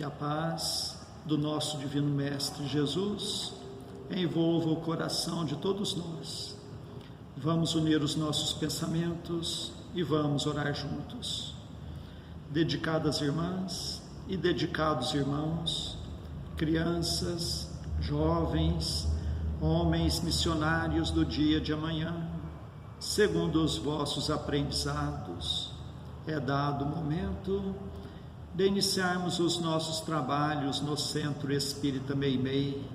Que a paz do nosso Divino Mestre Jesus envolva o coração de todos nós. Vamos unir os nossos pensamentos e vamos orar juntos. Dedicadas irmãs e dedicados irmãos, crianças, jovens, homens missionários do dia de amanhã, segundo os vossos aprendizados, é dado o momento de iniciarmos os nossos trabalhos no Centro Espírita Meimei,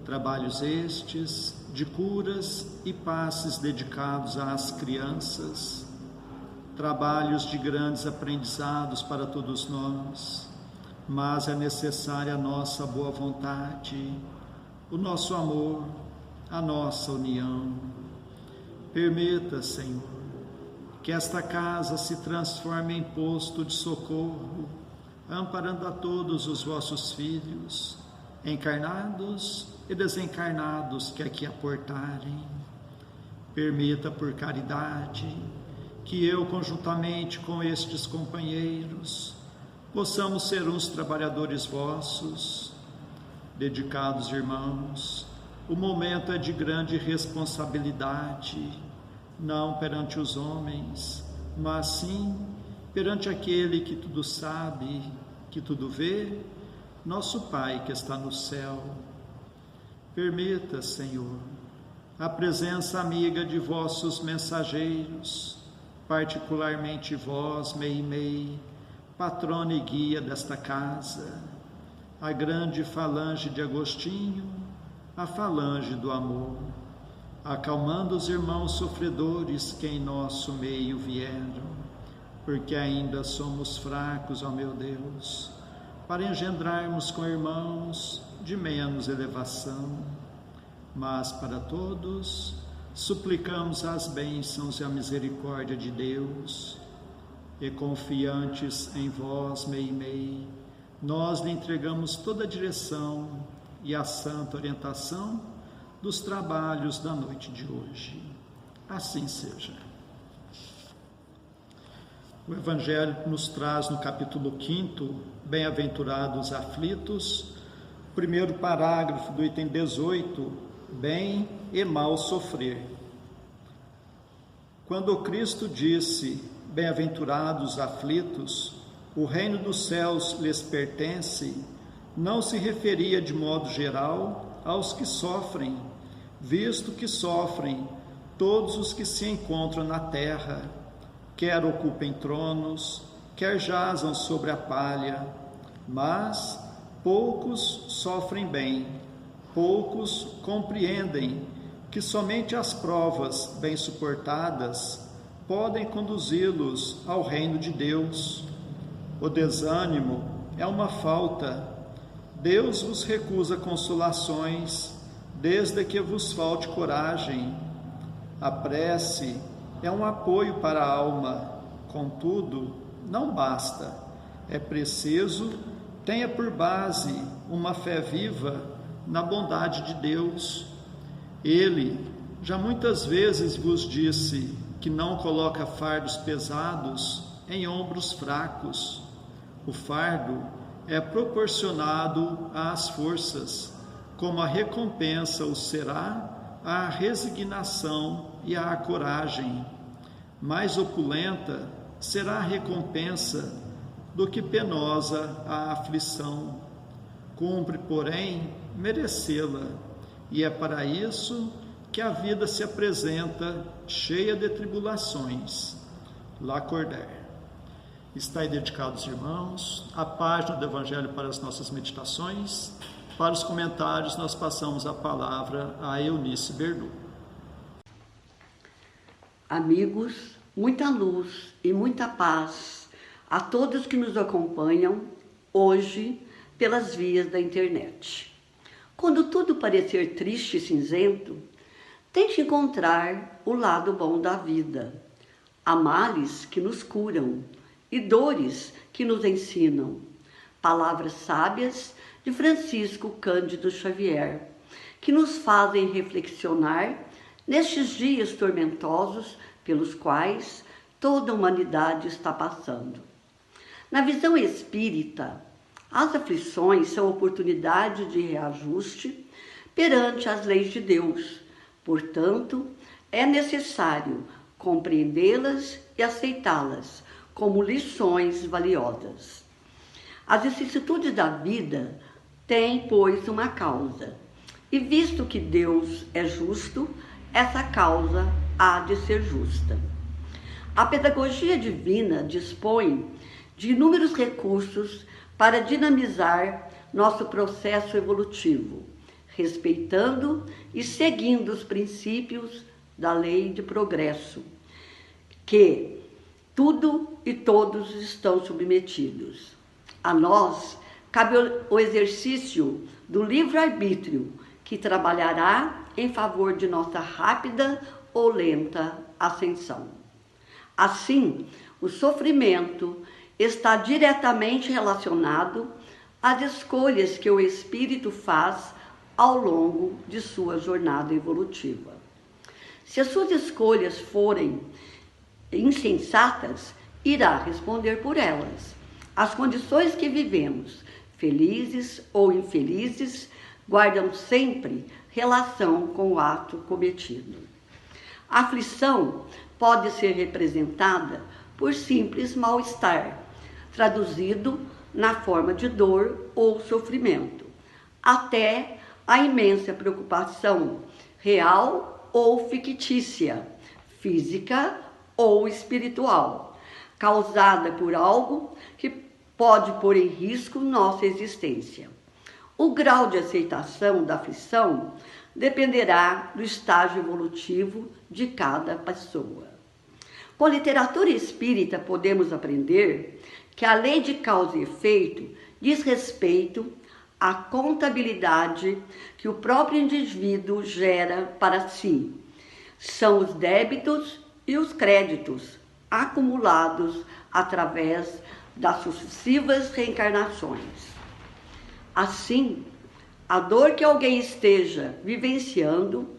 trabalhos estes de curas e passes dedicados às crianças, trabalhos de grandes aprendizados para todos nós, mas é necessária a nossa boa vontade, o nosso amor, a nossa união. Permita, Senhor, que esta casa se transforme em posto de socorro, amparando a todos os vossos filhos, encarnados e desencarnados que aqui aportarem. Permita, por caridade, que eu, conjuntamente com estes companheiros, possamos ser uns trabalhadores vossos. Dedicados irmãos, o momento é de grande responsabilidade, não perante os homens, mas sim perante aquele que tudo sabe, que tudo vê, nosso Pai que está no céu. Permita, Senhor, a presença amiga de vossos mensageiros, particularmente vós, Meimei, patrona e guia desta casa, a grande falange de Agostinho, a falange do amor, acalmando os irmãos sofredores que em nosso meio vieram, porque ainda somos fracos, ó meu Deus, para engendrarmos com irmãos de menos elevação, mas para todos suplicamos as bênçãos e a misericórdia de Deus, e confiantes em vós, Meimei, nós lhe entregamos toda a direção e a santa orientação dos trabalhos da noite de hoje. Assim seja. O Evangelho nos traz no capítulo 5, Bem-aventurados aflitos, primeiro parágrafo do item 18, bem e mal sofrer. Quando Cristo disse, bem-aventurados aflitos, o reino dos céus lhes pertence, não se referia de modo geral aos que sofrem, visto que sofrem todos os que se encontram na terra, quer ocupem tronos, quer jazam sobre a palha, mas poucos sofrem bem, poucos compreendem que somente as provas bem suportadas podem conduzi-los ao reino de Deus. O desânimo é uma falta. Deus vos recusa consolações, desde que vos falte coragem. A prece é um apoio para a alma, contudo, não basta. É preciso tenha por base uma fé viva na bondade de Deus. Ele já muitas vezes vos disse que não coloca fardos pesados em ombros fracos. O fardo é proporcionado às forças, como a recompensa o será à resignação e à coragem. Mais opulenta será a recompensa do que penosa a aflição. Cumpre, porém, merecê-la, e é para isso que a vida se apresenta cheia de tribulações. Lacordaire. Está aí, dedicados irmãos, a página do Evangelho para as nossas meditações. Para os comentários, nós passamos a palavra a Eunice Berlu. Amigos, muita luz e muita paz a todos que nos acompanham hoje pelas vias da internet. Quando tudo parecer triste e cinzento, tente encontrar o lado bom da vida. Há males que nos curam e dores que nos ensinam. Palavras sábias de Francisco Cândido Xavier, que nos fazem reflexionar nestes dias tormentosos pelos quais toda a humanidade está passando. Na visão espírita, As aflições são oportunidades de reajuste perante as leis de Deus. Portanto, é necessário compreendê-las e aceitá-las como lições valiosas. As vicissitudes da vida têm, pois, uma causa. E visto que Deus é justo, essa causa há de ser justa. A pedagogia divina dispõe de inúmeros recursos para dinamizar nosso processo evolutivo, respeitando e seguindo os princípios da lei de progresso, que tudo e todos estão submetidos. A nós cabe o exercício do livre-arbítrio, que trabalhará em favor de nossa rápida ou lenta ascensão. Assim, o sofrimento está diretamente relacionado às escolhas que o espírito faz ao longo de sua jornada evolutiva. Se as suas escolhas forem insensatas, irá responder por elas. As condições que vivemos, felizes ou infelizes, guardam sempre relação com o ato cometido. A aflição pode ser representada por simples mal-estar, traduzido na forma de dor ou sofrimento, até a imensa preocupação real ou fictícia, física ou espiritual, causada por algo que pode pôr em risco nossa existência. O grau de aceitação da aflição dependerá do estágio evolutivo de cada pessoa. Com a literatura espírita podemos aprender que a lei de causa e efeito diz respeito à contabilidade que o próprio indivíduo gera para si. São os débitos e os créditos acumulados através das sucessivas reencarnações. Assim, a dor que alguém esteja vivenciando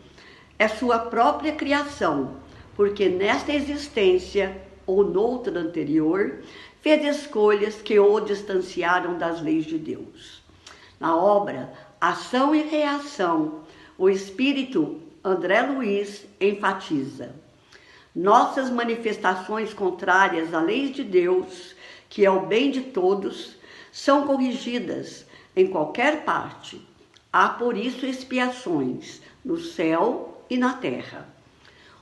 é sua própria criação, porque nesta existência ou noutra anterior, fez escolhas que o distanciaram das leis de Deus. Na obra Ação e Reação, o espírito André Luiz enfatiza: nossas manifestações contrárias às leis de Deus, que é o bem de todos, são corrigidas em qualquer parte. Há por isso expiações no céu e na terra.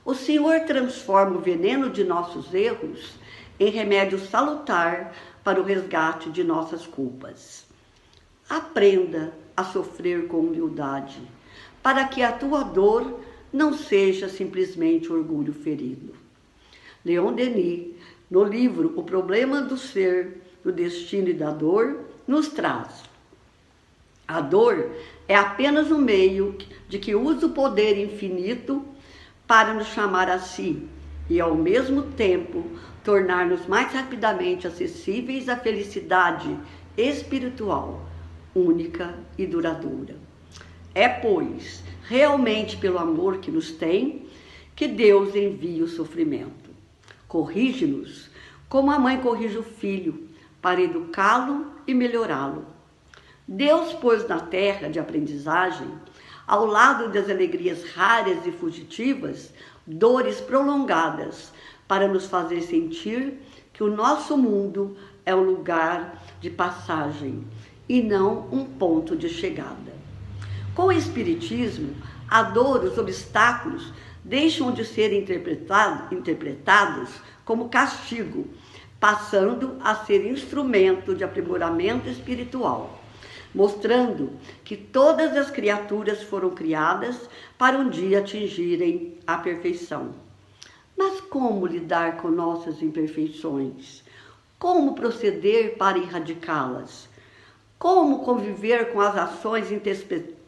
O Senhor transforma o veneno de nossos erros em remédio salutar para o resgate de nossas culpas. Aprenda a sofrer com humildade, para que a tua dor não seja simplesmente orgulho ferido. Leon Denis, no livro O Problema do Ser, do Destino e da Dor, nos traz: a dor é apenas um meio de que usa o poder infinito para nos chamar a si e, ao mesmo tempo, tornar-nos mais rapidamente acessíveis à felicidade espiritual, única e duradoura. É, pois, realmente pelo amor que nos tem, que Deus envia o sofrimento. Corrige-nos como a mãe corrige o filho, para educá-lo e melhorá-lo. Deus pôs na terra de aprendizagem, ao lado das alegrias raras e fugitivas, dores prolongadas, para nos fazer sentir que o nosso mundo é um lugar de passagem e não um ponto de chegada. Com o Espiritismo, a dor, os obstáculos deixam de ser interpretados como castigo, passando a ser instrumento de aprimoramento espiritual, mostrando que todas as criaturas foram criadas para um dia atingirem a perfeição. Mas como lidar com nossas imperfeições? Como proceder para erradicá-las? Como conviver com as ações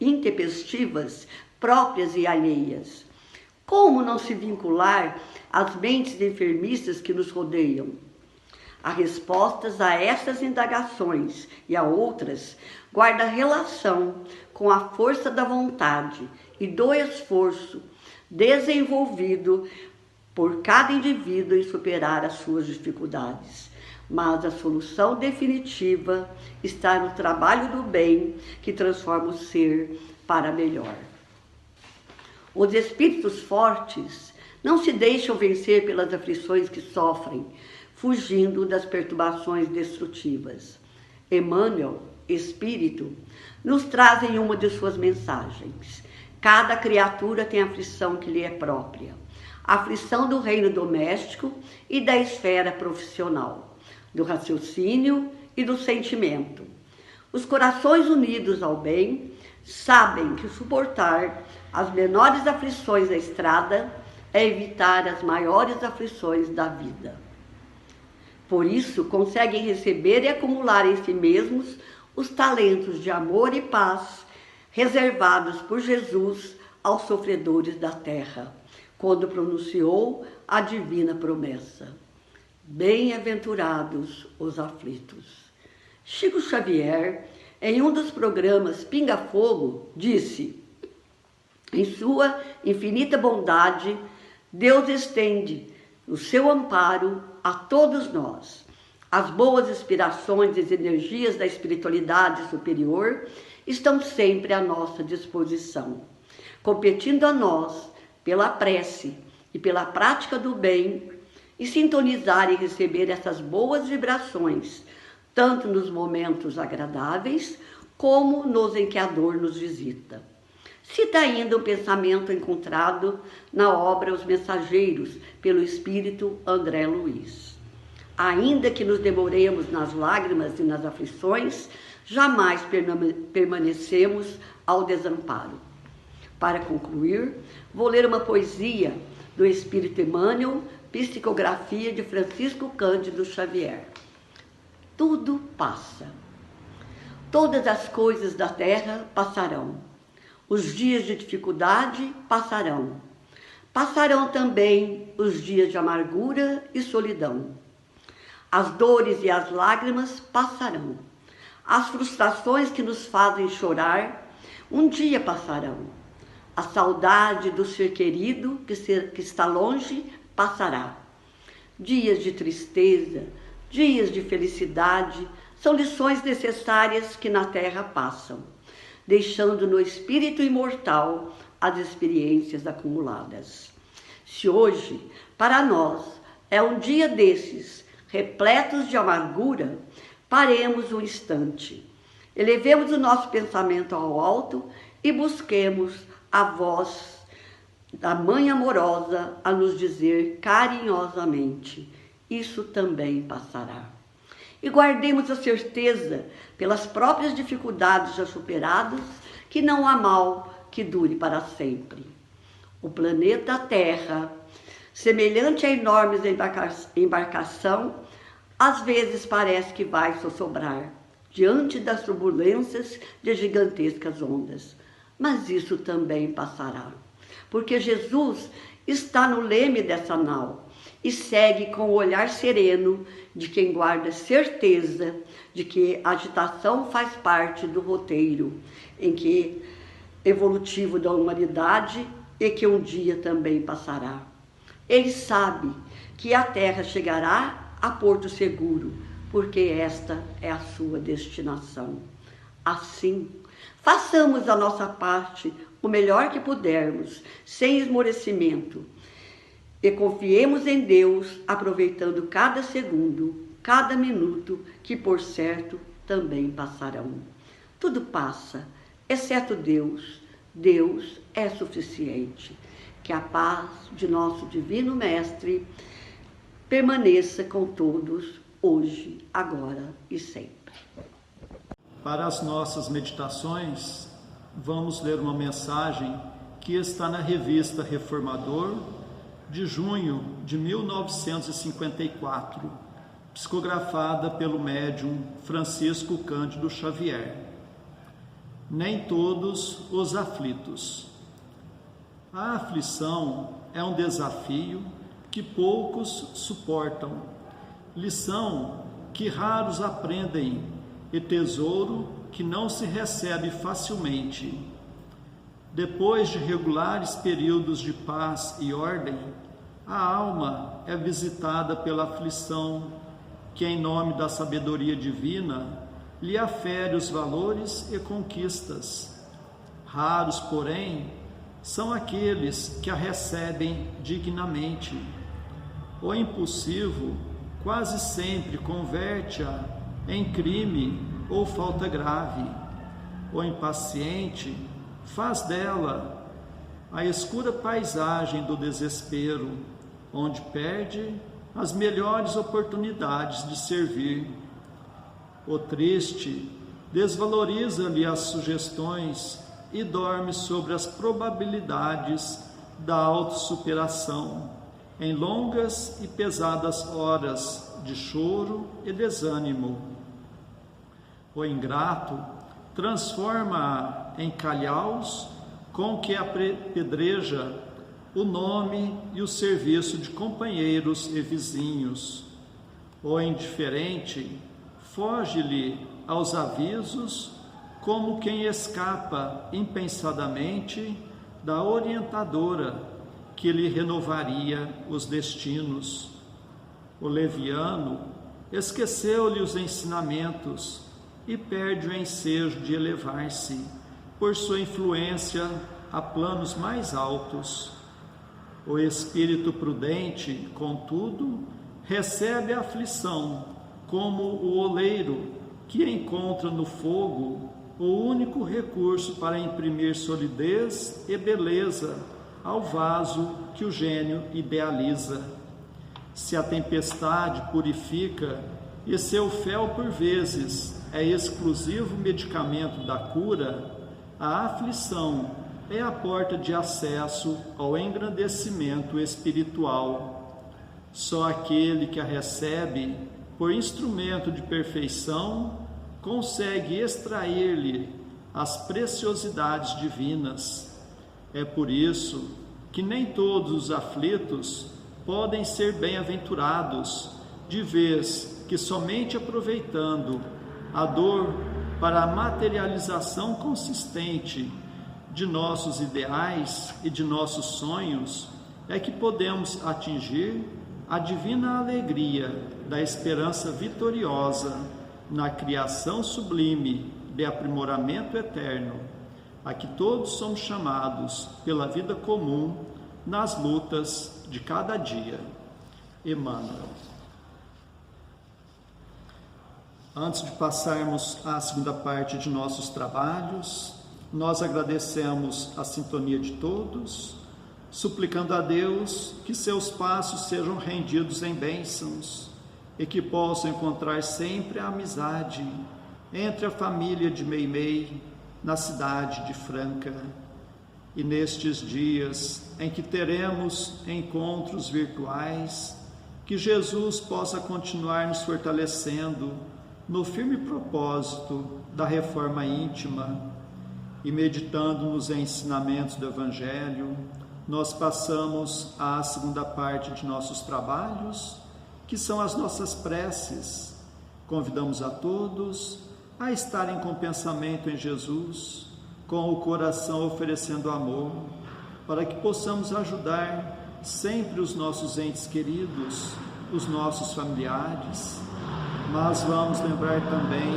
intempestivas próprias e alheias? Como não se vincular às mentes enfermiças que nos rodeiam? As respostas a essas indagações e a outras guarda relação com a força da vontade e do esforço desenvolvido por cada indivíduo em superar as suas dificuldades, mas a solução definitiva está no trabalho do bem que transforma o ser para melhor. Os espíritos fortes não se deixam vencer pelas aflições que sofrem, fugindo das perturbações destrutivas. Emmanuel, Espírito, nos traz em uma de suas mensagens: cada criatura tem a aflição que lhe é própria, a aflição do reino doméstico e da esfera profissional, do raciocínio e do sentimento. Os corações unidos ao bem sabem que suportar as menores aflições da estrada é evitar as maiores aflições da vida. Por isso, conseguem receber e acumular em si mesmos os talentos de amor e paz reservados por Jesus aos sofredores da terra, quando pronunciou a divina promessa: bem-aventurados os aflitos. Chico Xavier, em um dos programas Pinga Fogo, disse: em sua infinita bondade, Deus estende o seu amparo a todos nós. As boas inspirações e as energias da espiritualidade superior estão sempre à nossa disposição, competindo a nós pela prece e pela prática do bem, e sintonizar e receber essas boas vibrações, tanto nos momentos agradáveis como nos em que a dor nos visita. Cita ainda um pensamento encontrado na obra Os Mensageiros, pelo espírito André Luiz: ainda que nos demoremos nas lágrimas e nas aflições, jamais permanecemos ao desamparo. Para concluir, vou ler uma poesia do espírito Emmanuel, psicografia de Francisco Cândido Xavier. Tudo passa. Todas as coisas da terra passarão. Os dias de dificuldade passarão. Passarão também os dias de amargura e solidão. As dores e as lágrimas passarão. As frustrações que nos fazem chorar um dia passarão. A saudade do ser querido que está longe passará. Dias de tristeza, dias de felicidade são lições necessárias que na terra passam, deixando no espírito imortal as experiências acumuladas. Se hoje, para nós, é um dia desses, repletos de amargura, paremos um instante, elevemos o nosso pensamento ao alto e busquemos a voz da Mãe amorosa a nos dizer carinhosamente: isso também passará. E guardemos a certeza, pelas próprias dificuldades já superadas, que não há mal que dure para sempre. O planeta Terra, semelhante a enorme embarcação, às vezes parece que vai sossobrar diante das turbulências de gigantescas ondas. Mas isso também passará, porque Jesus está no leme dessa nau e segue com o olhar sereno de quem guarda certeza de que a agitação faz parte do roteiro evolutivo da humanidade e que um dia também passará. Ele sabe que a Terra chegará a porto seguro, porque esta é a sua destinação. Assim, façamos a nossa parte o melhor que pudermos, sem esmorecimento, e confiemos em Deus, aproveitando cada segundo, cada minuto, que por certo também passarão. Tudo passa, exceto Deus. Deus é suficiente. Que a paz de nosso Divino Mestre permaneça com todos, hoje, agora e sempre. Para as nossas meditações, vamos ler uma mensagem que está na revista Reformador, de junho de 1954, psicografada pelo médium Francisco Cândido Xavier. Nem todos os aflitos. A aflição é um desafio que poucos suportam, lição que raros aprendem e tesouro que não se recebe facilmente. Depois de regulares períodos de paz e ordem, a alma é visitada pela aflição que em nome da sabedoria divina lhe afere os valores e conquistas. Raros, porém, são aqueles que a recebem dignamente. O impulsivo quase sempre converte-a em crime ou falta grave. O impaciente faz dela a escura paisagem do desespero, onde perde as melhores oportunidades de servir. O triste desvaloriza-lhe as sugestões e dorme sobre as probabilidades da autossuperação, em longas e pesadas horas de choro e desânimo. O ingrato transforma-a em calhaus com que apedreja o nome e o serviço de companheiros e vizinhos. O indiferente foge-lhe aos avisos como quem escapa impensadamente da orientadora que lhe renovaria os destinos. O leviano esqueceu-lhe os ensinamentos e perde o ensejo de elevar-se por sua influência a planos mais altos. O espírito prudente, contudo, recebe a aflição como o oleiro que encontra no fogo o único recurso para imprimir solidez e beleza ao vaso que o gênio idealiza. Se a tempestade purifica e seu fel por vezes é exclusivo medicamento da cura, a aflição é a porta de acesso ao engrandecimento espiritual. Só aquele que a recebe por instrumento de perfeição consegue extrair-lhe as preciosidades divinas. É por isso que nem todos os aflitos podem ser bem-aventurados, de vez que somente aproveitando a dor para a materialização consistente de nossos ideais e de nossos sonhos é que podemos atingir a divina alegria da esperança vitoriosa na criação sublime de aprimoramento eterno, a que todos somos chamados pela vida comum nas lutas de cada dia. Emmanuel. Antes de passarmos à segunda parte de nossos trabalhos, nós agradecemos a sintonia de todos, suplicando a Deus que seus passos sejam rendidos em bênçãos e que possam encontrar sempre a amizade entre a família de Meimei na cidade de Franca. E nestes dias em que teremos encontros virtuais, que Jesus possa continuar nos fortalecendo no firme propósito da reforma íntima e meditando nos ensinamentos do Evangelho, nós passamos à segunda parte de nossos trabalhos, que são as nossas preces. Convidamos a todos a estarem com pensamento em Jesus, com o coração oferecendo amor, para que possamos ajudar sempre os nossos entes queridos, os nossos familiares, mas vamos lembrar também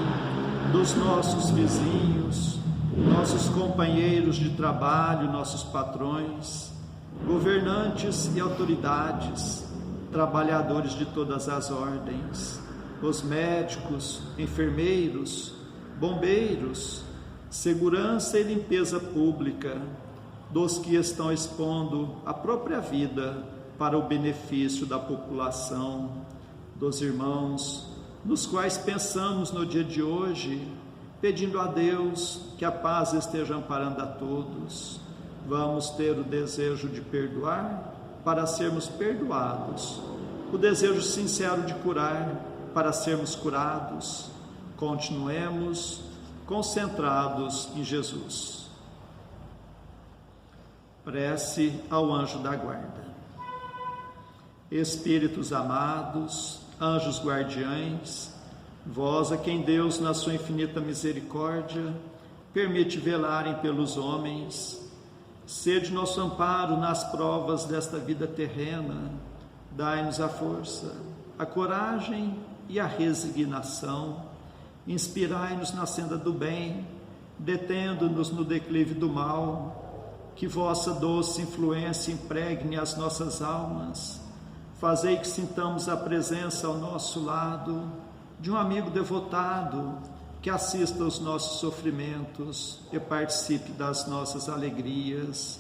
dos nossos vizinhos, nossos companheiros de trabalho, nossos patrões, governantes e autoridades, trabalhadores de todas as ordens, os médicos, enfermeiros, bombeiros, segurança e limpeza pública, dos que estão expondo a própria vida para o benefício da população, dos irmãos, nos quais pensamos no dia de hoje, pedindo a Deus que a paz esteja amparando a todos. Vamos ter o desejo de perdoar para sermos perdoados, o desejo sincero de curar para sermos curados. Continuemos concentrados em Jesus. Prece ao anjo da guarda. Espíritos amados, anjos guardiães, vós a quem Deus, na sua infinita misericórdia, permite velarem pelos homens, sede nosso amparo nas provas desta vida terrena, dai-nos a força, a coragem e a resignação. Inspirai-nos na senda do bem, detendo-nos no declive do mal. Que vossa doce influência impregne as nossas almas. Fazei que sintamos a presença ao nosso lado de um amigo devotado, que assista aos nossos sofrimentos e participe das nossas alegrias.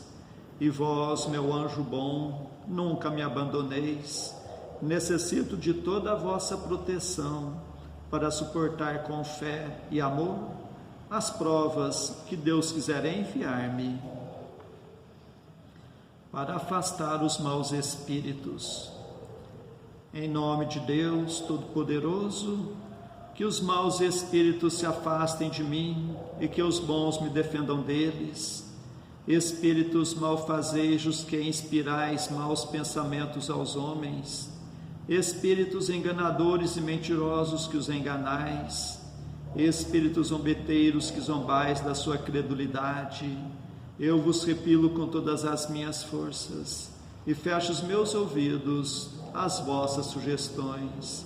E vós, meu anjo bom, nunca me abandoneis. Necessito de toda a vossa proteção para suportar com fé e amor as provas que Deus quiser enviar-me, para afastar os maus espíritos. Em nome de Deus Todo-Poderoso, que os maus espíritos se afastem de mim e que os bons me defendam deles. Espíritos malfazejos que inspirais maus pensamentos aos homens, espíritos enganadores e mentirosos que os enganais, espíritos zombeteiros que zombais da sua credulidade, eu vos repilo com todas as minhas forças e fecho os meus ouvidos às vossas sugestões,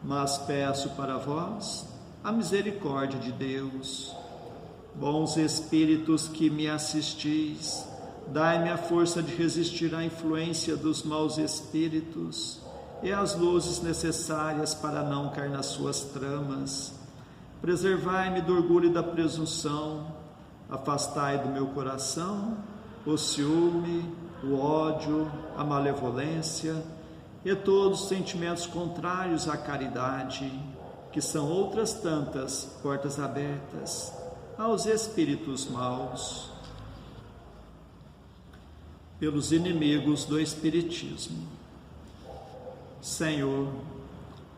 mas peço para vós a misericórdia de Deus. Bons espíritos que me assistis, dai-me a força de resistir à influência dos maus espíritos e as luzes necessárias para não cair nas suas tramas. Preservai-me do orgulho e da presunção, afastai do meu coração o ciúme, o ódio, a malevolência e todos os sentimentos contrários à caridade, que são outras tantas portas abertas aos espíritos maus, pelos inimigos do Espiritismo. Senhor,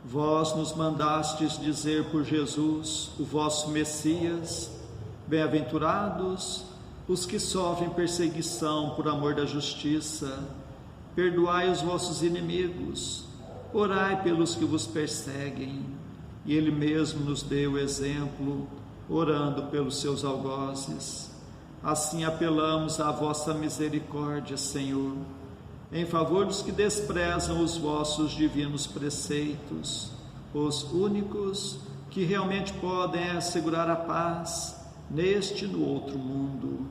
vós nos mandastes dizer por Jesus, o vosso Messias: bem-aventurados os que sofrem perseguição por amor da justiça, perdoai os vossos inimigos, orai pelos que vos perseguem. E Ele mesmo nos deu o exemplo, orando pelos seus algozes. Assim apelamos à vossa misericórdia, Senhor, em favor dos que desprezam os vossos divinos preceitos, os únicos que realmente podem assegurar a paz neste e no outro mundo.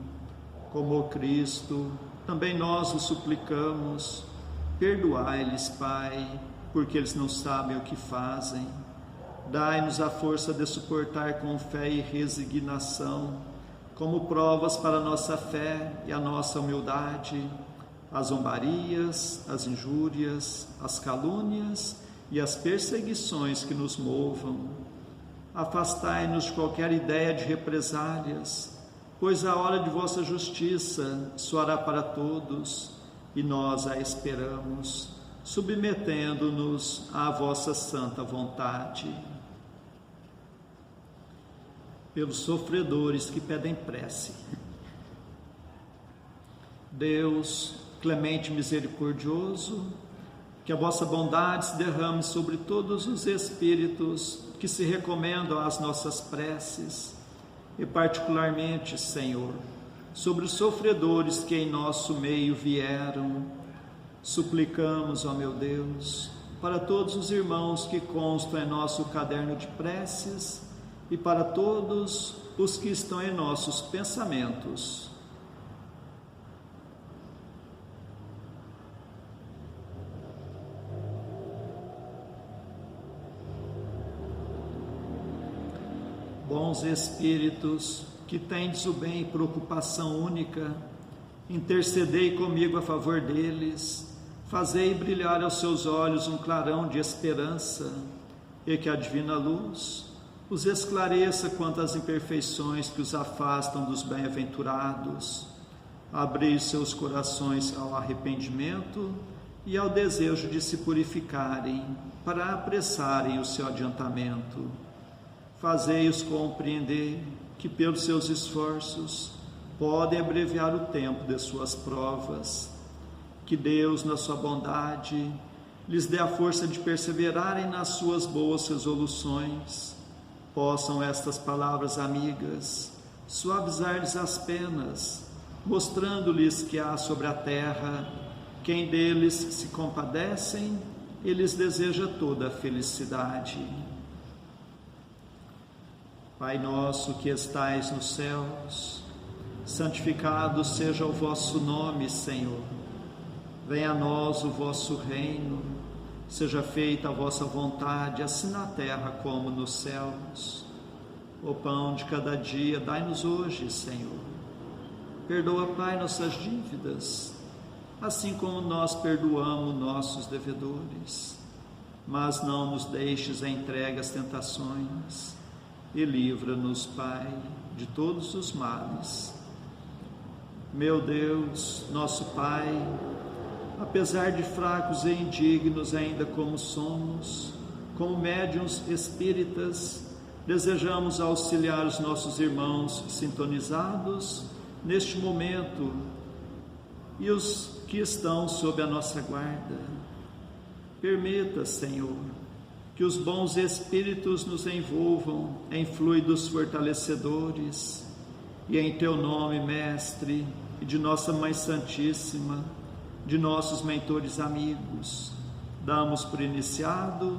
Como Cristo, também nós os suplicamos, perdoai-lhes, Pai, porque eles não sabem o que fazem. Dai-nos a força de suportar com fé e resignação, como provas para a nossa fé e a nossa humildade, as zombarias, as injúrias, as calúnias e as perseguições que nos movam. Afastai-nos de qualquer ideia de represálias, pois a hora de vossa justiça soará para todos, e nós a esperamos, submetendo-nos à vossa santa vontade. Pelos sofredores que pedem prece. Deus, clemente e misericordioso, que a vossa bondade se derrame sobre todos os espíritos que se recomendam às nossas preces, e particularmente, Senhor, sobre os sofredores que em nosso meio vieram. Suplicamos, ó meu Deus, para todos os irmãos que constam em nosso caderno de preces e para todos os que estão em nossos pensamentos. Bons espíritos, que tendes o bem e preocupação única, intercedei comigo a favor deles, fazei brilhar aos seus olhos um clarão de esperança, e que a divina luz os esclareça quanto às imperfeições que os afastam dos bem-aventurados. Abri seus corações ao arrependimento e ao desejo de se purificarem, para apressarem o seu adiantamento. Fazei-os compreender que, pelos seus esforços, podem abreviar o tempo de suas provas. Que Deus, na sua bondade, lhes dê a força de perseverarem nas suas boas resoluções. Possam estas palavras amigas suavizar-lhes as penas, mostrando-lhes que há sobre a terra quem deles se compadecem e lhes deseja toda a felicidade. Pai nosso que estais nos céus, santificado seja o vosso nome, Senhor. Venha a nós o vosso reino, seja feita a vossa vontade, assim na terra como nos céus. O pão de cada dia dai-nos hoje, Senhor. Perdoa, Pai, nossas dívidas, assim como nós perdoamos nossos devedores. Mas não nos deixes entregue às tentações, e livra-nos, Pai, de todos os males. Meu Deus, nosso Pai, apesar de fracos e indignos ainda como somos, como médiuns espíritas, desejamos auxiliar os nossos irmãos sintonizados neste momento e os que estão sob a nossa guarda. Permita, Senhor, que os bons espíritos nos envolvam em fluidos fortalecedores e em Teu nome, Mestre, e de nossa Mãe Santíssima, de nossos mentores amigos, damos por iniciado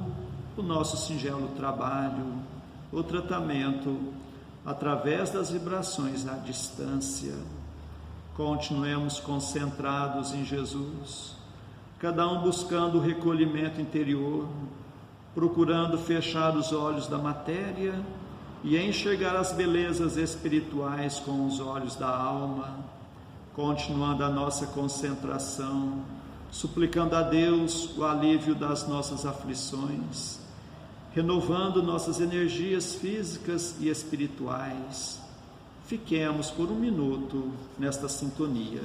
o nosso singelo trabalho, o tratamento através das vibrações à distância. Continuemos concentrados em Jesus, cada um buscando o recolhimento interior, procurando fechar os olhos da matéria e enxergar as belezas espirituais com os olhos da alma, continuando a nossa concentração, suplicando a Deus o alívio das nossas aflições, renovando nossas energias físicas e espirituais. Fiquemos por um minuto nesta sintonia.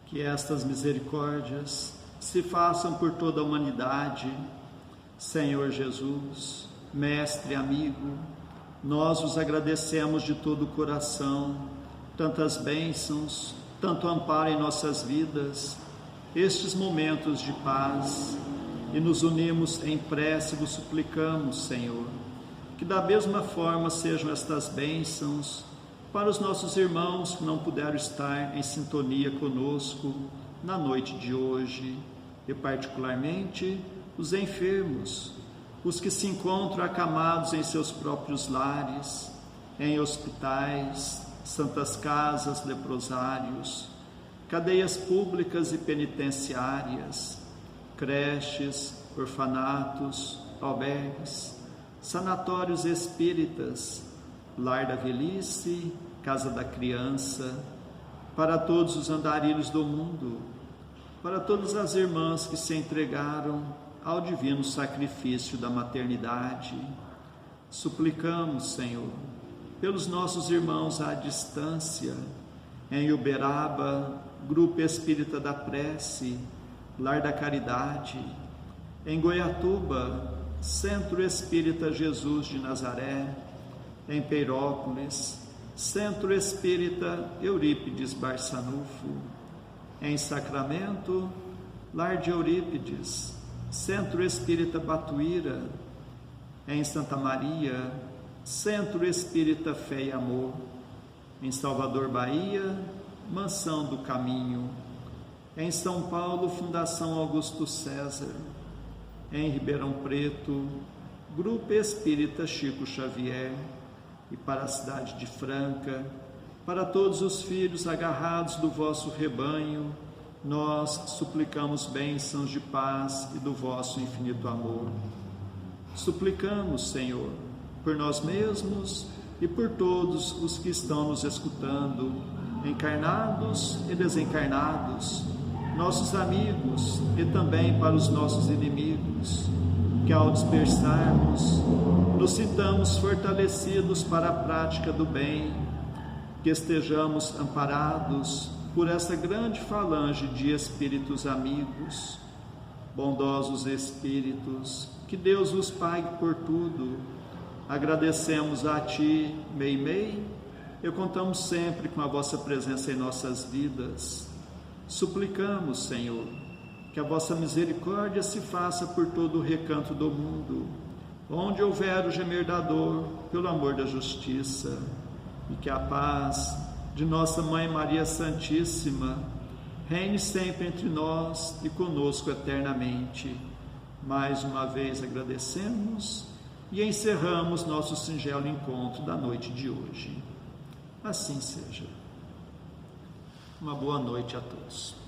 Que estas misericórdias se façam por toda a humanidade. Senhor Jesus, Mestre amigo, nós os agradecemos de todo o coração, tantas bênçãos, tanto amparo em nossas vidas, estes momentos de paz, e nos unimos em prece e vos suplicamos, Senhor, que da mesma forma sejam estas bênçãos para os nossos irmãos que não puderam estar em sintonia conosco na noite de hoje, e particularmente os enfermos, os que se encontram acamados em seus próprios lares, em hospitais, santas casas, leprosários, cadeias públicas e penitenciárias, creches, orfanatos, albergues, sanatórios espíritas, lar da velhice, casa da criança, para todos os andarilhos do mundo, para todas as irmãs que se entregaram ao divino sacrifício da maternidade. Suplicamos, Senhor, pelos nossos irmãos à distância, em Uberaba, Grupo Espírita da Prece, Lar da Caridade, em Goiatuba, Centro Espírita Jesus de Nazaré, em Peirópolis, Centro Espírita Eurípides Barçanufo, em Sacramento, Lar de Eurípides, Centro Espírita Batuíra, em Santa Maria, Centro Espírita Fé e Amor, em Salvador, Bahia, Mansão do Caminho, em São Paulo, Fundação Augusto César, em Ribeirão Preto, Grupo Espírita Chico Xavier, e para a cidade de Franca, para todos os filhos agarrados do vosso rebanho, nós suplicamos bênçãos de paz e do vosso infinito amor. Suplicamos, Senhor, por nós mesmos e por todos os que estão nos escutando, encarnados e desencarnados, nossos amigos e também para os nossos inimigos, que ao dispersarmos, nos sintamos fortalecidos para a prática do bem, que estejamos amparados por essa grande falange de espíritos amigos, bondosos espíritos, que Deus os pague por tudo. Agradecemos a Ti, Meimei, e contamos sempre com a vossa presença em nossas vidas. Suplicamos, Senhor, que a vossa misericórdia se faça por todo o recanto do mundo, onde houver o gemer da dor, pelo amor da justiça, e que a paz de nossa Mãe Maria Santíssima reine sempre entre nós e conosco eternamente. Mais uma vez agradecemos e encerramos nosso singelo encontro da noite de hoje. Assim seja. Uma boa noite a todos.